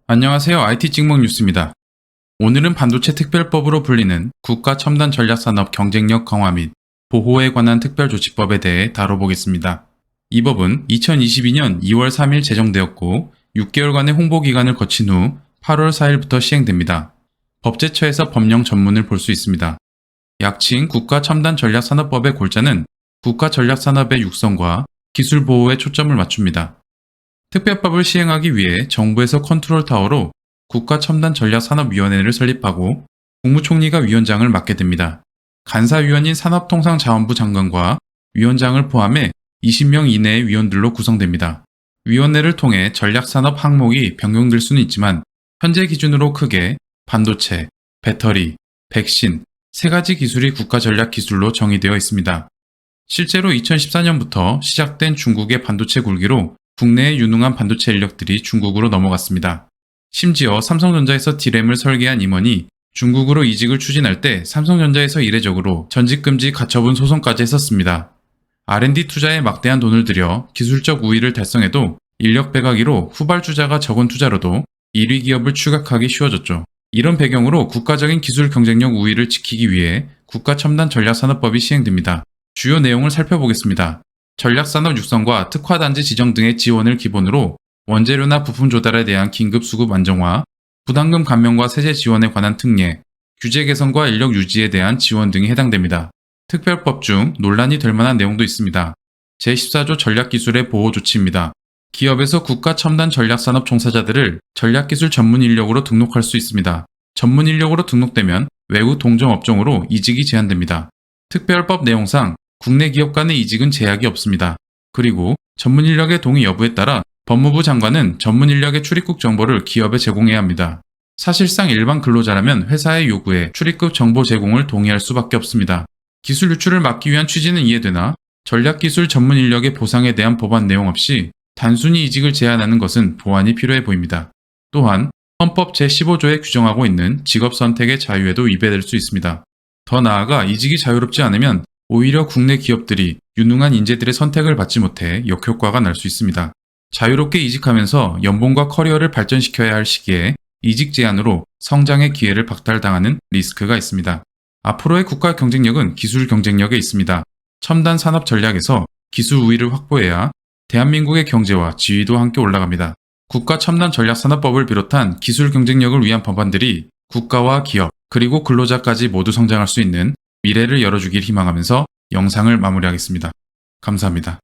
안녕하세요. IT 찍먹 뉴스입니다. 오늘은 반도체 특별법으로 불리는 국가 첨단 전략 산업 경쟁력 강화 및 보호에 관한 특별조치법에 대해 다뤄보겠습니다. 이 법은 2022년 2월 3일 제정되었고 6개월간의 홍보 기간을 거친 후 8월 4일부터 시행됩니다. 법제처에서 법령 전문을 볼 수 있습니다. 약칭 국가 첨단 전략 산업법의 골자는 국가 전략 산업의 육성과 기술 보호에 초점을 맞춥니다. 특별법을 시행하기 위해 정부에서 컨트롤타워로 국가첨단전략산업위원회를 설립하고 국무총리가 위원장을 맡게 됩니다. 간사위원인 산업통상자원부 장관과 위원장을 포함해 20명 이내의 위원들로 구성됩니다. 위원회를 통해 전략산업 항목이 변경될 수는 있지만 현재 기준으로 크게 반도체, 배터리, 백신, 세 가지 기술이 국가전략 기술로 정의되어 있습니다. 실제로 2014년부터 시작된 중국의 반도체 굴기로 국내의 유능한 반도체 인력들이 중국으로 넘어갔습니다. 심지어 삼성전자에서 D램을 설계한 임원이 중국으로 이직을 추진할 때 삼성전자에서 이례적으로 전직금지 가처분 소송까지 했었습니다. R&D 투자에 막대한 돈을 들여 기술적 우위를 달성해도 인력 빼가기로 후발주자가 적은 투자로도 1위 기업을 추격하기 쉬워졌죠. 이런 배경으로 국가적인 기술 경쟁력 우위를 지키기 위해 국가첨단전략산업법이 시행됩니다. 주요 내용을 살펴보겠습니다. 전략산업 육성과 특화단지 지정 등의 지원을 기본으로 원재료나 부품 조달에 대한 긴급 수급 안정화, 부담금 감면과 세제 지원에 관한 특례, 규제 개선과 인력 유지에 대한 지원 등이 해당됩니다. 특별법 중 논란이 될 만한 내용도 있습니다. 제14조 전략기술의 보호 조치입니다. 기업에서 국가 첨단 전략산업 종사자들을 전략기술 전문 인력으로 등록할 수 있습니다. 전문 인력으로 등록되면 외국 동종 업종으로 이직이 제한됩니다. 특별법 내용상 국내 기업 간의 이직은 제약이 없습니다. 그리고 전문 인력의 동의 여부에 따라 법무부 장관은 전문 인력의 출입국 정보를 기업에 제공해야 합니다. 사실상 일반 근로자라면 회사의 요구에 출입국 정보 제공을 동의할 수밖에 없습니다. 기술 유출을 막기 위한 취지는 이해되나 전략기술 전문 인력의 보상에 대한 법안 내용 없이 단순히 이직을 제한하는 것은 보완이 필요해 보입니다. 또한 헌법 제15조에 규정하고 있는 직업 선택의 자유에도 위배될 수 있습니다. 더 나아가 이직이 자유롭지 않으면 오히려 국내 기업들이 유능한 인재들의 선택을 받지 못해 역효과가 날 수 있습니다. 자유롭게 이직하면서 연봉과 커리어를 발전시켜야 할 시기에 이직 제한으로 성장의 기회를 박탈당하는 리스크가 있습니다. 앞으로의 국가 경쟁력은 기술 경쟁력에 있습니다. 첨단 산업 전략에서 기술 우위를 확보해야 대한민국의 경제와 지위도 함께 올라갑니다. 국가 첨단 전략 산업법을 비롯한 기술 경쟁력을 위한 법안들이 국가와 기업, 그리고 근로자까지 모두 성장할 수 있는 미래를 열어주길 희망하면서 영상을 마무리하겠습니다. 감사합니다.